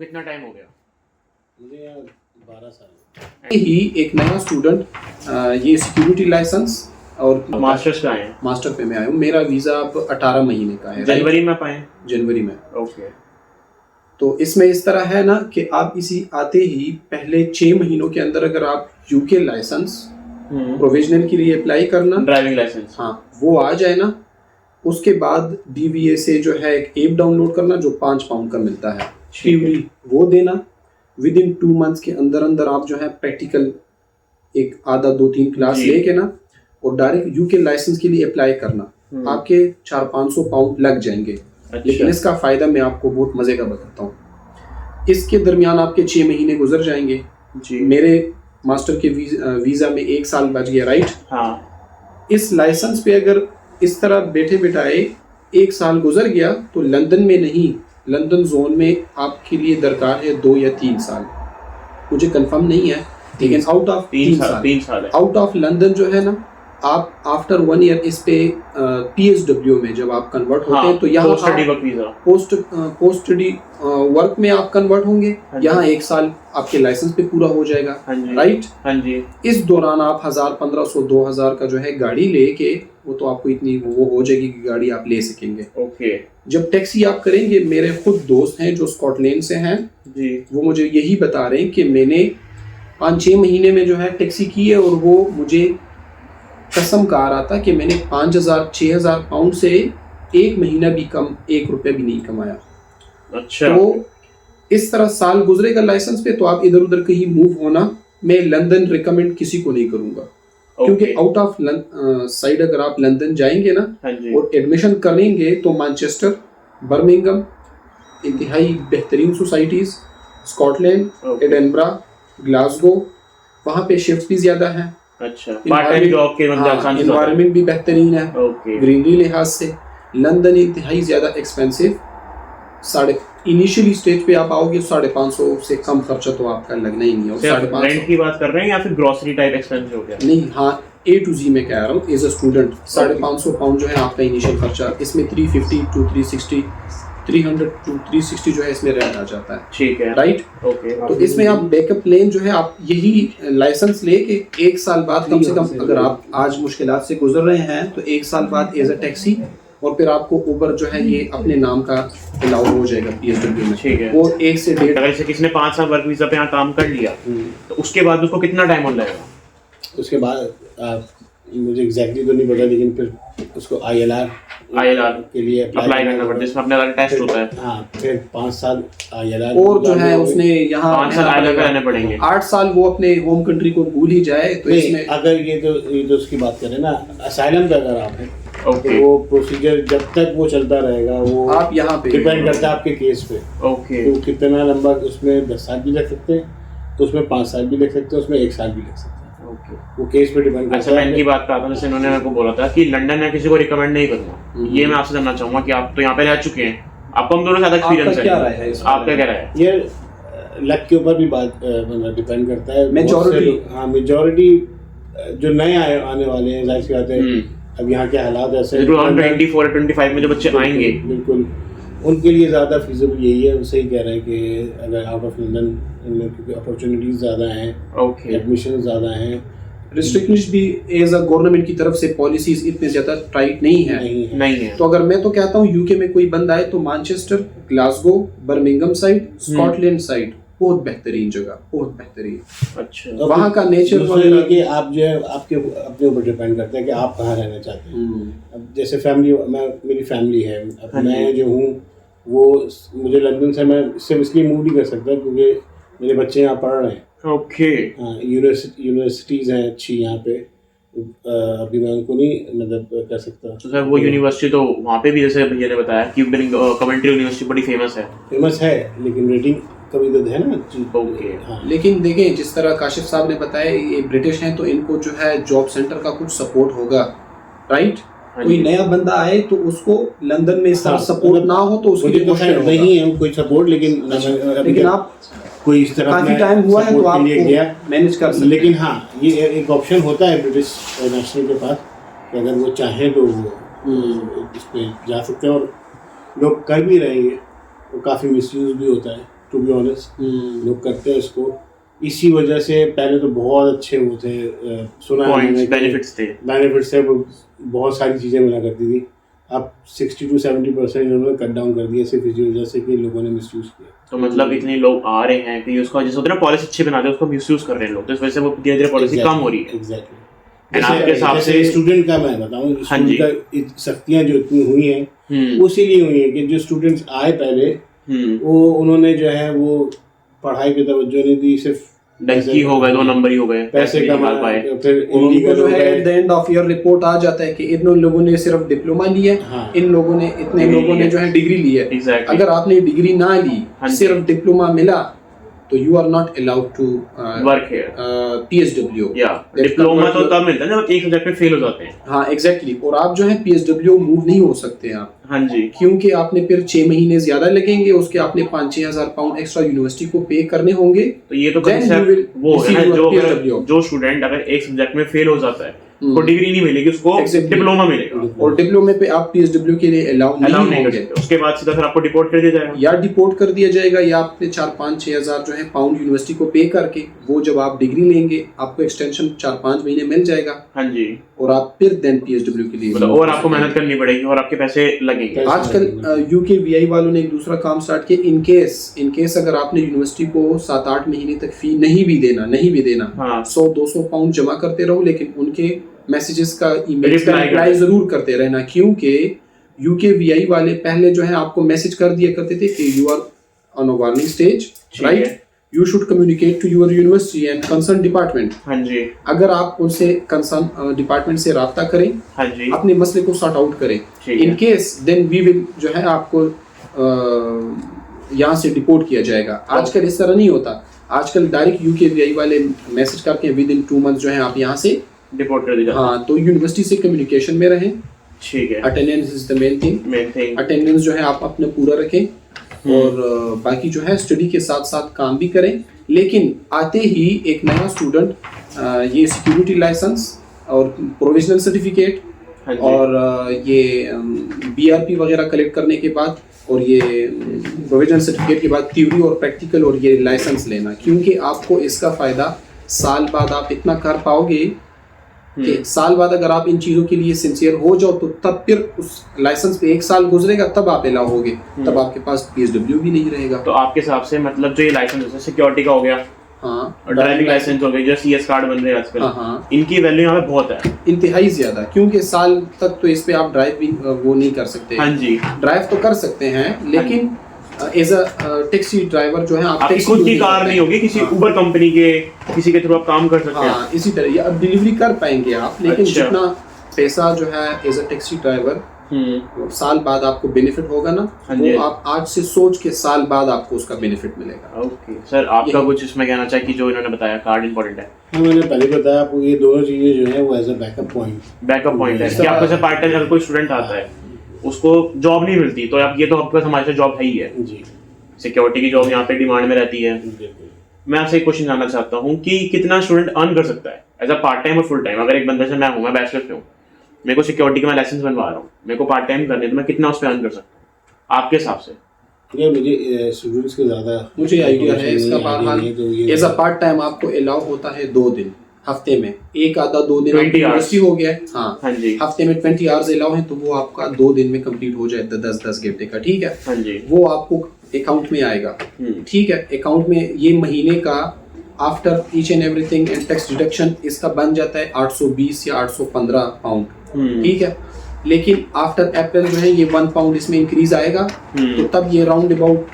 कितना टाइम हो गया? मुझे यहाँ 12 साल ही एक नया स्टूडेंट ये सिक्योरिटी लाइसेंस और मास्टर्स का है। मास्टर पे मैं आया हूँ। मेरा वीज़ा अब 18 महीने का है। जनवरी में पाए? जनवरी में। ओके। तो इसमें इस तरह है ना कि आप इसी आते ही पहले 6 महीनों के अंदर अगर आप यूके लाइसेंस प्रोविजनल के लिए अप्लाई करना, ड्राइविंग लाइसेंस, हाँ वो आ जाए ना, उसके बाद DVA से जो है एक ऐप डाउनलोड करना जो 5 पाउंड का मिलता है, थ्योरी वो देना। विद इन 2 मंथ्स के अंदर अंदर आप जो है प्रैक्टिकल एक आधा 2-3 क्लास लेके ना और डायरेक्ट यूके लाइसेंस के लिए अप्लाई करना, आपके 400-500 पाउंड लग जाएंगे। अच्छा। लेकिन इसका फायदा मैं आपको बहुत मजे का बताता हूँ। इसके दरमियान आपके 6 महीने गुजर जाएंगे जी। मेरे मास्टर के वीजा में 1 साल बच गया, राइट? हाँ। इस लाइसेंस पे अगर इस तरह बैठे बिठाए 1 साल गुजर गया तो लंदन में नहीं, लंदन जोन में आपके लिए दरकार है 2 या 3 साल, मुझे कंफर्म नहीं है, लेकिन आउट ऑफ 3 साल आउट ऑफ लंदन जो है ना, आप आफ्टर 1 ईयर इस पे PSW में जब आप कन्वर्ट होते हैं तो यहाँ पोस्ट स्टडी वर्क में आप कन्वर्ट होंगे। यहाँ 1 साल आपके लाइसेंस पे पूरा हो जाएगा, राइट? हाँ जी। इस दौरान आप 1000-1500-2000 का जो है गाड़ी लेके, वो तो आपको इतनी वो हो जाएगी कि गाड़ी आप ले सकेंगे। ओके। जब टैक्सी आप करेंगे, मेरे खुद दोस्त हैं जो स्कॉटलैंड से हैं जी, वो मुझे यही बता रहे हैं कि मैंने 5-6 महीने में जो है टैक्सी की है और वो मुझे कसम कहा रहा था कि मैंने 5000-6000 पाउंड से 1 महीना भी कम 1 रुपया भी नहीं कमाया। अच्छा। तो इस तरह साल गुजरेगा लाइसेंस पे तो आप इधर उधर कहीं मूव होना मैं लंदन रिकमेंड किसी को नहीं करूंगा, क्योंकि आउट ऑफ साइड अगर आप लंदन जाएंगे ना और एडमिशन करेंगे तो मैनचेस्टर, बर्मिंघम इंतहाई बेहतरीन सोसाइटीज, स्कॉटलैंड, एडिनबरा, ग्लासगो, वहाँ पे शिफ्ट भी ज्यादा है। अच्छा। पार्ट टाइम जॉब के एनवायरनमेंट भी बेहतरीन है, ग्रीनरी लिहाज से। लंदन इंतहाई ज्यादा एक्सपेंसिव, इनिशियली स्टेज पे आप आओगे 550 से कम खर्चा तो आपका लगना ही नहीं है। 550 रेंट की बात कर रहे हैं या फिर ग्रोसरी टाइप एक्सपेंस हो गया? नहीं, हाँ A to Z में कह रहा हूँ। एज अ स्टूडेंट 550 पाउंड जो है आपका इनिशियल खर्चा, इसमें 350 to 360 300 to 360 जो है इसमें रेंट आ जाता है, ठीक है, राइट? ओके। तो इसमें आप बैकअप प्लान जो है आप यही लाइसेंस लेके 1 साल बाद कम से कम, अगर आप आज मुश्किलात से गुजर रहे हैं तो 1 साल बाद एज अ टैक्सी, और फिर आपको उबर जो है ये अपने नाम का अलाउ हो जाएगा PSW में, ठीक है। वो 1 से 1.5, अगर जैसे किसी ने 5 साल वर्क वीजा पे यहाँ काम कर लिया तो उसके बाद उसको कितना टाइम और लगेगा? उसके बाद मुझे एग्जैक्टली तो नहीं पता, लेकिन फिर उसको ILR के लिए अप्लाई करना पड़ता है, जिसमें अपने वाला टेस्ट होता है। हाँ, फिर 5 साल ILR और जो है उसने यहाँ 5 साल ILR पे रहने पड़ेंगे। 8 साल वो अपने होम कंट्री को भूल ही जाए तो इसमें अगर ये तो उसकी बात करें ना, असाइलम पे अगर आप हैं तो वो प्रोसीजर जब तक वो चलता रहेगा, वो आप यहाँ पे डिपेंड करता है आपके केस पे। ओके। तो कितना लंबा, उसमें 10 साल भी लग सकते हैं, तो उसमें 5 साल भी लग सकते हैं, उसमें 1 साल भी लग सकते हैं। ओके। वो केस पे डिपेंड करता है। अच्छा, मैं इनकी बात करता हूँ, जैसे इन्होंने मेरे को बोला था कि लंदन में किसी को रिकमेंड नहीं करूँगा, ये मैं आपसे जानना चाहूँगा कि आप तो यहाँ पे रह चुके हैं, आपको हम दोनों से ज़्यादा एक्सपीरियंस है, आपका क्या राय है? ये लक के ऊपर भी बात डिपेंड करता है। मेजॉरिटी जो नए आने वाले हैं, जाहिर सी बात है अब यहाँ के हालात ऐसे 24-25 में जो बच्चे आएंगे, बिल्कुल उनके लिए ज़्यादा फीजिबल यही है। सही कह रहे हैं कि अगर आउट ऑफ लंदन, क्योंकि अपॉर्चुनिटीज़ ज़्यादा हैं, एडमिशन ज़्यादा हैं, रिस्ट्रिक्शंस भी एज अ गवर्नमेंट की तरफ से पॉलिसीज इतने ज़्यादा टाइट नहीं है। तो अगर मैं तो कहता हूँ यूके में कोई बंदा आए तो Manchester, Glasgow, Birmingham side, Scotland side बहुत बेहतरीन जगह, बहुत बेहतरीन। अच्छा। वहाँ का नेचर वगैरह कि आप जो है आपके अपने ऊपर डिपेंड करता है कि आप कहाँ रहना चाहते हैं। अब जैसे फैमिली, मेरी फैमिली है, अब मैं जो हूँ वो, मुझे लंदन से मैं सिर्फ इसलिए मूव नहीं कर सकता क्योंकि मेरे बच्चे यहाँ पढ़ रहे हैं। ओके। हाँ, यूनिवर्सिटीज़ हैं अच्छी यहाँ पे, अभी मैं उनको नहीं मतलब कर सकता। तो सर वो यूनिवर्सिटी तो वहाँ पे भी, जैसे भैया ने बताया कि कमेंट्री यूनिवर्सिटी बड़ी फेमस है, लेकिन रेटिंग कभी तो है ना। ओके। हाँ। लेकिन देखें, जिस तरह काशिफ साहब ने बताया, ये ब्रिटिश हैं तो इनको जो है जॉब सेंटर का कुछ सपोर्ट होगा, राइट? कोई नया बंदा आए तो उसको लंदन में इस तरह सपोर्ट ना हो तो उसके लिए मुश्किल होगा। नहीं है कोई सपोर्ट, लेकिन आप कोई इस तरह काफी टाइम हुआ है तो आप मैनेज कर सकते हैं। लेकिन हाँ, ये एक ऑप्शन होता है ब्रिटिश नेशनल के पास कि अगर वो चाहे तो वो इस पे जा सकते हैं, और लोग कर भी रहे हैं। वो काफ़ी मिसयूज भी होता है। To be honest. लोग करते हैं इसको इसी वजह से। पहले तो बहुत अच्छे वो थे, सुना है मैंने, बेनिफिट्स थे, बहुत सारी चीज़ें मिला करती थी। अब 60 to 70% इन्होंने कट डाउन कर दिया सिर्फ इसी वजह से कि लोगों ने मिसयूज किया। तो मतलब इतने लोग आ रहे हैं कि उसका जैसे होता है ना पॉलिसी अच्छी बनाते हैं उसको मिसयूज कर रहे हैं लोग, तो इस वजह से वो धीरे धीरे पॉलिसी कम हो रही है। एग्जैक्टली। आपके हिसाब से स्टूडेंट का मैं बताऊं, स्टूडेंट का सख्तियां जो इतनी हुई हैं वो इसीलिए हुई है कि जो स्टूडेंट्स आए पहले वो उन्होंने जो है वो पढ़ाई पे तवज्जो नहीं दी, सिर्फ डंकी हो गए, 2 नंबर ही हो गए, पैसे कमा पाए, फिर उनको जो है at the end of year report आ जाता है कि इन लोगों ने सिर्फ डिप्लोमा लिया है, हाँ। इन लोगों ने इतने लोगों ने जो है डिग्री ली है। Exactly. अगर आपने डिग्री ना ली, सिर्फ डिप्लोमा मिला, तो you are not allowed to work here, PSW। या डिप्लोमा तो तब मिलता है जब एक सब्जेक्ट में फेल हो जाते हैं। हाँ एग्जैक्टली। और आप जो है PSW मूव नहीं हो सकते आप। हाँ जी। क्योंकि आपने फिर 6 महीने ज्यादा लगेंगे, उसके आपने 5-6 हजार पाउंड एक्स्ट्रा यूनिवर्सिटी को पे करने होंगे। तो ये तो कंसेप्ट वो है ना, जो स्टूडेंट अगर एक सब्जेक्ट में फेल हो जाता है तो डिग्री नहीं मिलेगी उसको, डिप्लोमा मिलेगा, और डिप्लोमे पे आप PSW के लिए अलाउ नहीं होंगे। उसके बाद सीधा फिर आपको डिपोर्ट कर दिया जाएगा, या डिपोर्ट कर दिया जाएगा, या आपने 4-5-6 हजार जो है पाउंड यूनिवर्सिटी को पे करके वो जब आप डिग्री लेंगे आपको एक्सटेंशन 4-5 महीने मिल जाएगा। हाँ जी। और आप फिर देन PSW के लिए मतलब और आपको मेहनत करनी पड़ेगी और आपके पैसे लगेंगे। आजकल UK VI वालों ने एक दूसरा काम स्टार्ट किया, इनकेस अगर आपने यूनिवर्सिटी को 7-8 महीने तक फी नहीं भी देना, हाँ। 100-200 पाउंड जमा करते रहो, लेकिन उनके मैसेजेस का ईमेल का रिप्लाई जरूर करते रहना। क्योंकि UK VI वाले पहले जो है आपको मैसेज कर दिया करते थे कि you are on a warning stage, right, you should communicate to your university and concern department. हाँ जी। अगर आप उनसे कंसर्न डिपार्टमेंट से राब्ता करें, हाँ जी, अपने मसले को सॉर्ट आउट करें, in case then we will जो है आपको यहाँ से डिपोर्ट किया जाएगा। आजकल इस तरह नहीं होता, आजकल डायरेक्ट UK VI वाले मैसेज करके विद इन 2 मंथ जो है आप यहाँ से डिपोर्ट कर दिया। हाँ, तो यूनिवर्सिटी से कम्युनिकेशन में रहें। ठीक है। Attendance is the main thing. Attendance जो है आप अपने पूरा रखें और बाकी जो है स्टडी के साथ साथ काम भी करें। लेकिन आते ही एक नया स्टूडेंट ये सिक्योरिटी लाइसेंस और प्रोविजनल सर्टिफिकेट और ये BRP वगैरह कलेक्ट करने के बाद और ये प्रोविजनल सर्टिफिकेट के बाद थ्योरी और प्रैक्टिकल और ये लाइसेंस लेना, क्योंकि आपको इसका फ़ायदा साल बाद आप इतना कर पाओगे कि साल बाद अगर आप इन चीज़ों के लिए सिंसियर हो जाओ तो तब फिर उस लाइसेंस पे 1 साल गुजरेगा तब आप अलाउ होगे, तब आपके पास PSW भी नहीं रहेगा। तो आपके हिसाब से मतलब जो ये लाइसेंस है सिक्योरिटी का हो गया, हाँ, और ड्राइविंग लाइसेंस हो गई, जो CS कार्ड बन रहे हैं आजकल, हाँ, इनकी वैल्यू यहाँ पे बहुत है, इंतहाई ज्यादा, क्योंकि साल तक तो इस पे आप ड्राइव भी वो नहीं कर सकते। हाँ जी, ड्राइव तो कर सकते हैं लेकिन एज अ टैक्सी ड्राइवर जो है आप आपकी खुद की कार नहीं होगी, किसी उबर कंपनी के किसी के थ्रू आप काम कर सकते हैं। हाँ, इसी तरह ये अब डिलीवरी कर पाएंगे आप, लेकिन जितना पैसा जो है एज अ टैक्सी ड्राइवर साल बाद आपको बेनिफिट होगा ना, वो आप आज से सोच के साल बाद आपको उसका बेनिफिट मिलेगा। ओके सर, आपका कुछ इसमें कहना चाहिए कि जो इन्होंने बताया कार्ड इंपॉर्टेंट है? हाँ, मैंने पहले बताया आपको, ये दोनों चीजें जो है वो एज अ बैकअप पॉइंट है कि आपको जैसे पार्ट टाइम अगर कोई स्टूडेंट आता है उसको जॉब नहीं मिलती, तो आप ये तो आपके पास हमारे से जॉब है ही है जी, सिक्योरिटी की जॉब यहाँ पे डिमांड में रहती है। मैं आपसे एक क्वेश्चन जानना चाहता हूँ कि कितना स्टूडेंट अर्न कर सकता है एज अ पार्ट टाइम और फुल टाइम? अगर एक बंदे से मैं बैचलर पे हूँ, मेरे को सिक्योरिटी का मैं लाइसेंस बनवा रहा हूँ, मेरे को पार्ट टाइम करने, तो मैं कितना उस पर अर्न कर सकता हूँ आपके हिसाब से? मुझे स्टूडेंट्स के ज़्यादा मुझे आइडिया है इसका। बहरहाल एज अ पार्ट टाइम आपको अलाउ होता है 2 दिन हफ्ते में, एक आधा 2 दिन यूनिवर्सिटी हो गया है। हाँ जी, हफ्ते में 20 आवर्स अलाउ है, तो वो आपका 2 दिन में कंप्लीट हो जाए 10-10 घंटे का, ठीक है। हाँ जी, वो आपको अकाउंट में आएगा, ठीक है। अकाउंट में ये महीने का after each and everything and tax deduction इसका बन जाता है 820 या 815 पाउंड, ठीक है। लेकिन आफ्टर अप्रैल जो है ये 1 पाउंड इसमें इंक्रीज आएगा, तो तब ये राउंड अबाउट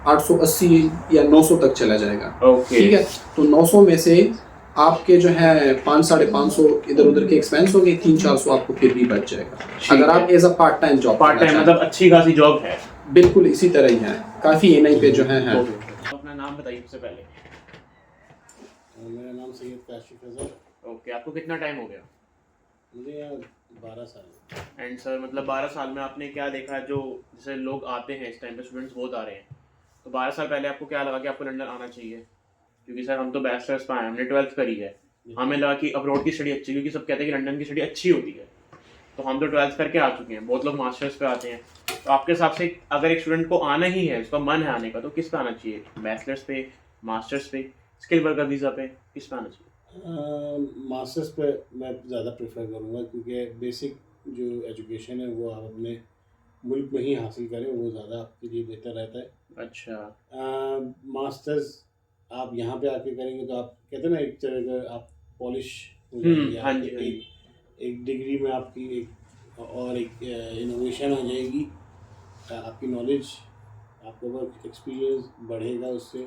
880 या 900 तक चला जाएगा, ठीक है। तो 900 में से आपके जो है 500-550 इधर उधर के एक्सपेंस हो गए, 300-400 आपको फिर भी बच जाएगा अगर आप as a part time job. Part time मतलब अच्छी खासी जॉब है, बिल्कुल इसी तरह ही है, काफी NI पे जो है। अपना नाम बताइए सबसे पहले। मेरा नाम सैयद काशिफ अजहर। ओके, आपको कितना टाइम हो गया? मुझे यहाँ 12 साल। एंड सर, मतलब 12 साल में आपने क्या देखा? जो जैसे लोग आते हैं इस टाइम पे, स्टूडेंट्स बहुत आ रहे हैं, तो 12 साल पहले आपको क्या लगा कि आपको लंदन आना चाहिए? क्योंकि सर हम तो बैचलर्स पे आए, हमने 12th करी है, हमें लगा कि अब्रॉड की स्टडी अच्छी, क्योंकि सब कहते हैं कि लंदन की स्टडी अच्छी होती है, तो हम तो 12th करके आ चुके हैं। बहुत लोग मास्टर्स पे आते हैं, तो आपके हिसाब से अगर एक स्टूडेंट को आना ही है, उसका मन है आने का, तो किस पे आना चाहिए? बैचलर्स पे, मास्टर्स पे, स्किल वर्कर वीज़ा पे, किस पे आना चाहिए? मास्टर्स पे मैं ज़्यादा प्रेफर करूँगा, क्योंकि बेसिक जो एजुकेशन है वो आप अपने मुल्क में ही हासिल करें, वो ज़्यादा आपके लिए बेहतर रहता है। अच्छा। मास्टर्स आप यहाँ पे आके करेंगे तो आप कहते हैं ना, एक तरह का आप पॉलिश हो जाएंगे, हाँ आप जी, हाँ जी। एक डिग्री में आपकी एक इनोवेशन आ जाएगी, आपकी नॉलेज, आपका वर्क एक्सपीरियंस बढ़ेगा उससे,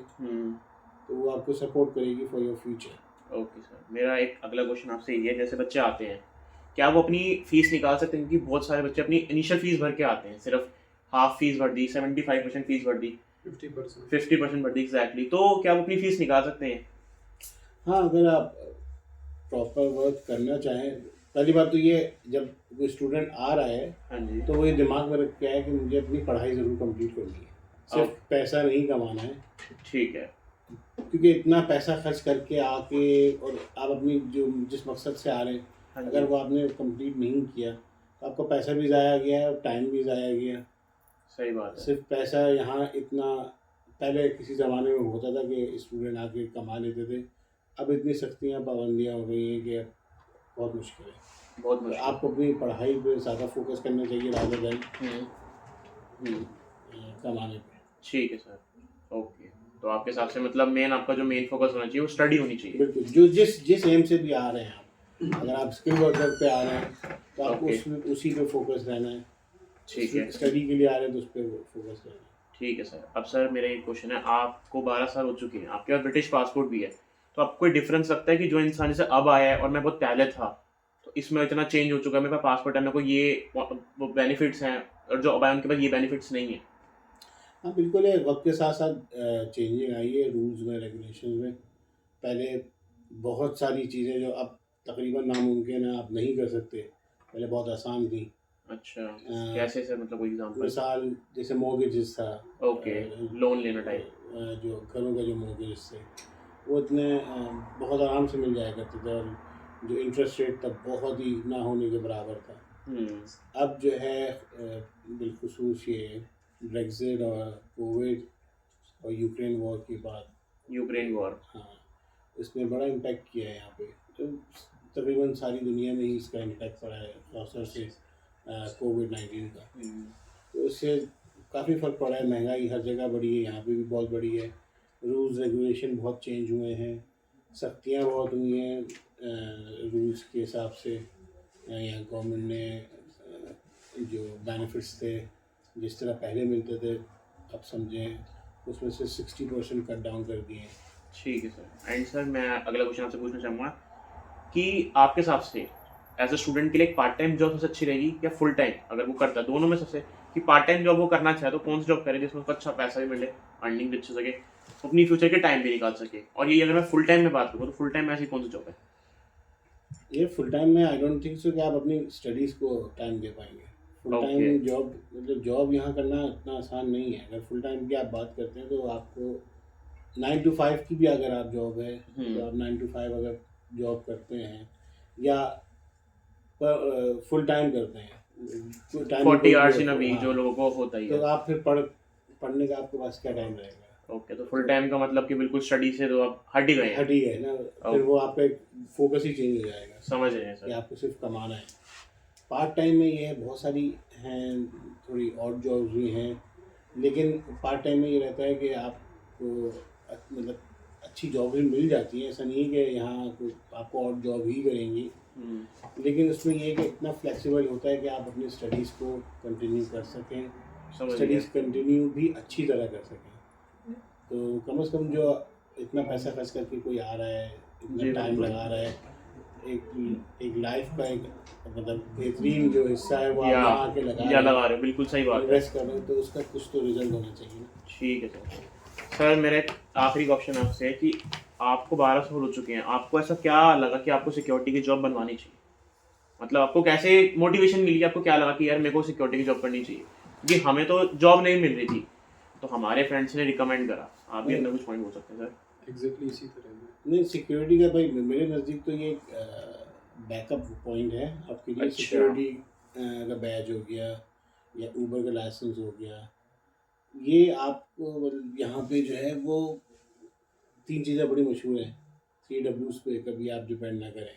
तो वो आपको सपोर्ट करेगी for your future. Okay sir, मेरा एक अगला क्वेश्चन आपसे ये है, जैसे बच्चे आते हैं, क्या वो अपनी फीस निकाल सकते हैं? क्योंकि बहुत सारे बच्चे अपनी इनिशियल फीस भर के आते हैं, सिर्फ हाफ फीस भर दी, 75% फीस भर दी, 50% भर दी, एग्जैक्टली। तो क्या वो अपनी फीस निकाल सकते हैं? हाँ, अगर आप प्रॉपर वर्क करना चाहें, पहली बात तो ये, जब कोई स्टूडेंट आ रहा है हाँ जी। तो वो ये दिमाग में रख के आए कि मुझे अपनी पढ़ाई ज़रूर कंप्लीट करनी है, सिर्फ पैसा नहीं कमाना है। ठीक है। क्योंकि इतना पैसा खर्च करके आके और आप अपनी जो जिस मकसद से आ रहे हैं, हाँ जी। अगर वो आपने कंप्लीट नहीं किया तो आपका पैसा भी ज़ाया गया है और टाइम भी ज़ाया गया। सही बात है। सिर्फ पैसा यहाँ इतना, पहले किसी ज़माने में होता था कि स्टूडेंट आके कमा लेते थे, अब इतनी सख्तियाँ पाबंदियाँ हो गई हैं कि बहुत मुश्किल है। बहुत तो मुश्किल। आपको अपनी पढ़ाई पे ज़्यादा फोकस करना चाहिए रादर देन कमाने पे। ठीक है सर। ओके, तो आपके हिसाब से मतलब मेन आपका जो मेन फोकस होना चाहिए वो स्टडी होनी चाहिए। बिल्कुल, जो जिस एम से भी आ रहे हैं आप, अगर आप स्किल वर्कर पे आ रहे हैं तो आपको Okay. उसमें उसी पे फोकस रहना है। ठीक है। स्टडी के लिए आ रहे हैं तो उस पर फोकस रहना है। ठीक है सर। अब सर मेरा एक क्वेश्चन है, आपको 12 साल हो चुके हैं, आपके पास ब्रिटिश पासपोर्ट भी है, तो आपको कोई डिफरेंस लगता है कि जो इंसान जैसे अब आया है और मैं बहुत पहले था, तो इसमें इतना चेंज हो चुका है, मेरे पास पासपोर्ट है, मेरे को ये बेनिफिट्स हैं, और जो अब आए उनके पास ये बेनिफिट्स नहीं है? हाँ बिल्कुल है, वक्त के साथ साथ चेंजिंग आई है रूल्स में, रेगुलेशन में। पहले बहुत सारी चीज़ें जो अब तकरीबन नामुमकिन है, आप नहीं कर सकते, पहले बहुत आसान थी। अच्छा, कैसे सर, मतलब कोई एग्जांपल? मिसाल जैसे मॉर्गेजेस था, ओके, लोन लेना टाइप। जो घरों का जो मॉर्गेज थे वो इतने बहुत आराम से मिल जाया करते थे, और जो इंटरेस्ट रेट था बहुत ही ना होने के बराबर था। अब जो है बिलखुसूस ये ब्रेक्जिट और कोविड और यूक्रेन वॉर के बाद, यूक्रेन वॉर, हाँ, इसने बड़ा इम्पैक्ट किया है यहाँ पे। तो तकरीबन सारी दुनिया में ही इसका इम्पैक्ट पड़ा है, खासतौर से कोविड-19 का। तो इससे काफ़ी फ़र्क पड़ा है, महंगाई हर जगह बढ़ी है, यहाँ पे भी बहुत बढ़ी है, रूल्स रेगुलेशन बहुत चेंज हुए हैं, सख्तियाँ बहुत हुई हैं रूल्स के हिसाब से। यहाँ गवर्नमेंट ने जो बेनिफिट्स थे जिस तरह पहले मिलते थे, अब समझें उसमें से 60% कट डाउन कर दिए हैं। ठीक है सर। एंड सर मैं अगला क्वेश्चन आपसे पूछना चाहूँगा कि आपके हिसाब से एज अ स्टूडेंट के लिए एक पार्ट टाइम जॉब सबसे अच्छी रहेगी या फुल टाइम, अगर वो करता है दोनों में सबसे, कि पार्ट टाइम जॉब वो करना चाहे तो कौन सी जॉब करे जिसमें उसको अच्छा पैसा भी मिले, अर्निंग भी अच्छी सके, अपनी फ्यूचर के टाइम भी निकाल सके? और ये अगर मैं फुल टाइम में बात करूँ तो फुल टाइम में ऐसी कौन सी जॉब है? ये फुल टाइम में आई डोंट थिंक सो कि आप अपनी स्टडीज़ को टाइम दे पाएंगे। फुल टाइम जॉब, मतलब जॉब यहाँ करना इतना आसान नहीं है। अगर फुल टाइम की आप बात करते हैं तो आपको 9 to 5 की भी अगर आप जॉब है तो आप 9 to 5 अगर जॉब करते हैं या फुल टाइम करते हैं, 40 आवर्स इन अ वीक जो लोगों को होता ही तो है। आप फिर पढ़ने का आपके पास क्या टाइम रहेगा? ओके, तो फुल टाइम का मतलब कि बिल्कुल स्टडी से तो आप हट ही गए हैं। हट ही गए ना, फिर वो आपका फोकस ही चेंज हो जाएगा। समझ रहे हैं कि सर। आपको सिर्फ कमाना है। पार्ट टाइम में ये बहुत सारी हैं, थोड़ी और जॉब्स भी हैं, लेकिन पार्ट टाइम में ये रहता है कि आपको मतलब अच्छी जॉब भी मिल जाती है, ऐसा नहीं है कि यहाँ आपको और जॉब ही करेंगी, लेकिन उसमें ये है कि इतना फ्लेक्सिबल होता है कि आप अपनी स्टडीज़ को कंटिन्यू कर सकें, स्टडीज़ कंटिन्यू भी अच्छी तरह कर सकें। तो कम से कम जो इतना पैसा खर्च करके कोई आ रहा है, इतना टाइम लगा रहा है, एक लाइफ का एक मतलब बेहतरीन जो हिस्सा है वो आप यहाँ आके लगा रहे हो, बिल्कुल सही बात है, इन्वेस्ट कर रहे हो, तो उसका कुछ तो रिजल्ट होना चाहिए ना। ठीक है सर। सर मेरा एक आखिरी क्वेश्चन आपसे है कि आपको 12 साल हो चुके हैं, आपको ऐसा क्या लगा कि आपको सिक्योरिटी की जॉब बनवानी चाहिए? मतलब आपको कैसे मोटिवेशन मिली, आपको क्या लगा कि यार मेरे को सिक्योरिटी की जॉब करनी चाहिए? क्योंकि हमें तो जॉब नहीं मिल रही थी, तो हमारे फ्रेंड्स ने रिकमेंड करा। आप भी अपना कुछ पॉइंट बोल सकते हैं सर। एग्जैक्टली इसी तरह है। नहीं, सिक्योरिटी का भाई मेरे नज़दीक तो ये बैकअप पॉइंट है आपके लिए। अच्छा। सिक्योरिटी का बैज हो गया या ऊबर का लाइसेंस हो गया, ये आपको मतलब यहाँ पे जो है वो 3 चीज़ें बड़ी मशहूर हैं, 3 Ws पे कभी आप डिपेंड ना करें,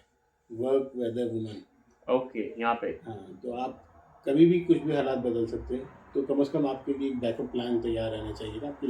वर्क, वेदर, वुमन। ओके, यहाँ पे हाँ, तो आप कभी भी कुछ भी हालात बदल सकते हैं, तो कम से कम आपके लिए एक बैकअप प्लान तैयार रहना चाहिए ना आपकी